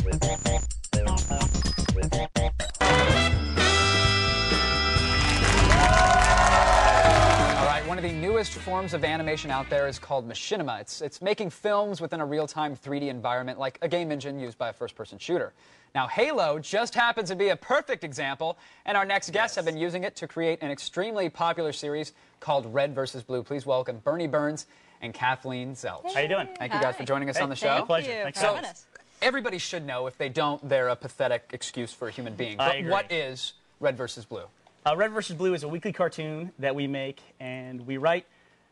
One of the newest forms of animation out there is called machinima. It's making films within a real-time 3D environment, like a game engine used by a first-person shooter. Now, Halo just happens to be a perfect example, and our next guests have been using it to create an extremely popular series called Red vs. Blue. Please welcome Burnie Burns and Kathleen Zuelch. How you doing? Thank you guys for joining us on the show. My pleasure. Thanks for having us. Everybody should know. If they don't, they're a pathetic excuse for a human being. But what is Red vs. Blue? Red vs. Blue is a weekly cartoon that we make, and we write,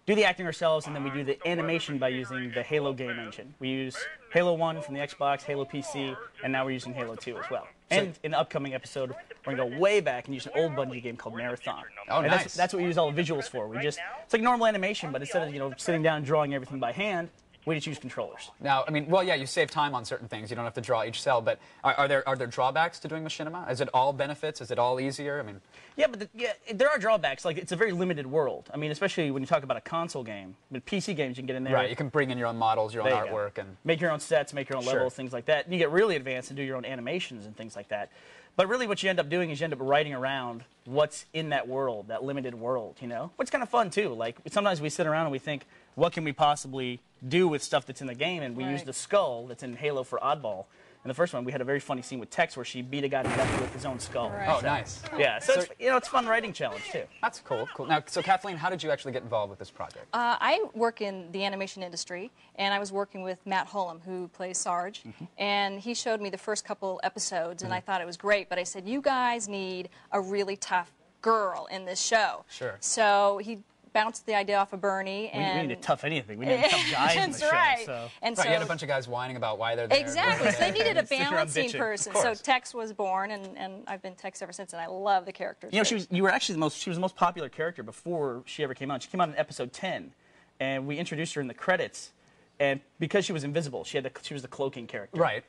do the acting ourselves, and then we do the animation by using the Halo game engine. We use Halo 1 from the Xbox, Halo PC, and now we're using Halo 2 as well. And in the upcoming episode, we're going to go way back and use an old Bungie game called Marathon. Oh, and nice. That's what we use all the visuals for. It's like normal animation, but instead of sitting down and drawing everything by hand, we just use controllers. Now, I mean, well, yeah, you save time on certain things. You don't have to draw each cell, but are there drawbacks to doing machinima? Is it all benefits? Is it all easier? I mean, yeah, but there are drawbacks. Like, it's a very limited world. I mean, especially when you talk about a console game. With PC games, you can get in there. Right, you can bring in your own models, your own artwork, and make your own sets, make your own levels, things like that. And you get really advanced and do your own animations and things like that. But really what you end up doing is you end up writing around what's in that world, that limited world, Which is kind of fun, too. Like, sometimes we sit around and we think, what can we possibly do with stuff that's in the game? And we use the skull that's in Halo for Oddball. In the first one, we had a very funny scene with Tex where she beat a guy to death with his own skull. Right. Oh, nice. Yeah, so it's a fun writing challenge, too. That's cool. Now, so Kathleen, how did you actually get involved with this project? I work in the animation industry, and I was working with Matt Hullum, who plays Sarge, and he showed me the first couple episodes, and I thought it was great, but I said, you guys need a really tough girl in this show. Sure. So he bounced the idea off of Burnie. We need to tough anything. We need to tough guys in the show. So. And so you had a bunch of guys whining about why they're there. Exactly. So they needed a balancing person. So Tex was born, and I've been Tex ever since, and I love the character. She was the most popular character before she ever came on. She came on in episode 10, and we introduced her in the credits. And because she was invisible, she was the cloaking character. Right.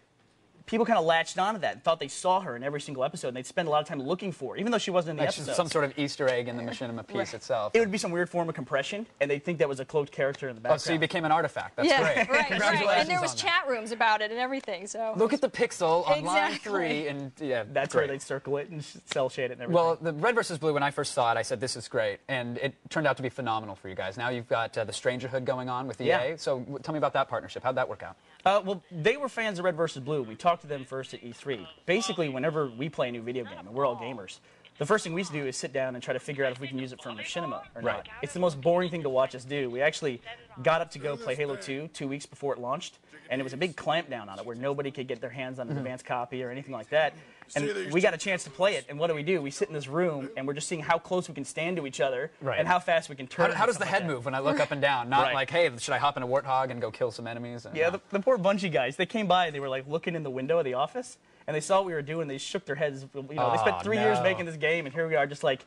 People kind of latched onto that and thought they saw her in every single episode, and they'd spend a lot of time looking for her, even though she wasn't in the episode. Some sort of Easter egg in the machinima piece itself. It would be some weird form of compression, and they'd think that was a cloaked character in the background. Oh, so you became an artifact. That's great. Right. And there was chat rooms about it and everything. So look at the pixel on line 3, and that's where they'd circle it and cell shade it and everything. Well, the Red vs. Blue, when I first saw it, I said, this is great, and it turned out to be phenomenal for you guys. Now you've got the Strangerhood going on with EA. So tell me about that partnership. How'd that work out? Well, they were fans of Red vs. Blue. We talked to them first at E3. Basically, whenever we play a new video game, and we're all gamers, the first thing we do is sit down and try to figure out if we can use it for machinima or not. It's the most boring thing to watch us do. We actually got up to go play Halo 2 2 weeks before it launched, and it was a big clampdown on it where nobody could get their hands on an advanced copy or anything like that. And we got a chance to play it, and what do? We sit in this room, and we're just seeing how close we can stand to each other and how fast we can turn. How does the head move when I look up and down? Not like, hey, should I hop in a warthog and go kill some enemies? Yeah, the poor Bungie guys, they came by, and they were like looking in the window of the office, and they saw what we were doing. They shook their heads. They spent 3 years making this game, and here we are, just like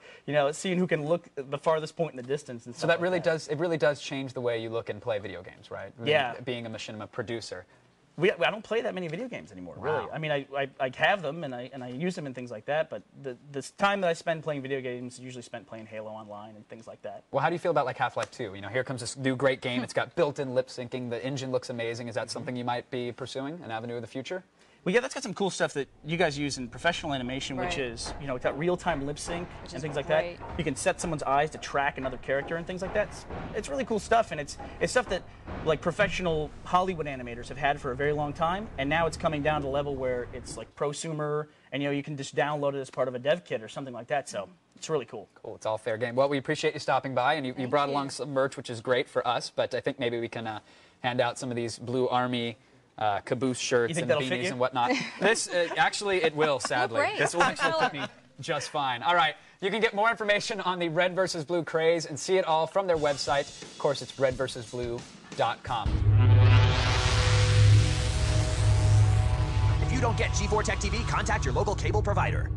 seeing who can look the farthest point in the distance. And so that really does change the way you look and play video games, right? Yeah. Being a machinima producer. I don't play that many video games anymore, really. I mean, I have them, and I use them and things like that, but the time that I spend playing video games is usually spent playing Halo Online and things like that. Well, how do you feel about like Half-Life 2? Here comes this new great game. It's got built-in lip syncing. The engine looks amazing. Is that something you might be pursuing, an avenue of the future? Well, yeah, that's got some cool stuff that you guys use in professional animation, which is, it's got real-time lip sync and things like that. You can set someone's eyes to track another character and things like that. It's really cool stuff, and it's stuff that, like, professional Hollywood animators have had for a very long time, and now it's coming down to the level where it's, like, prosumer, and, you can just download it as part of a dev kit or something like that, so it's really cool. Cool. It's all fair game. Well, we appreciate you stopping by, and you brought along some merch, which is great for us, but I think maybe we can hand out some of these Blue Army caboose shirts and beanies and whatnot. This actually, it will, sadly. This will actually fit me just fine. All right, you can get more information on the Red vs. Blue craze and see it all from their website. Of course, it's redvsblue.com. If you don't get G4TechTV, contact your local cable provider.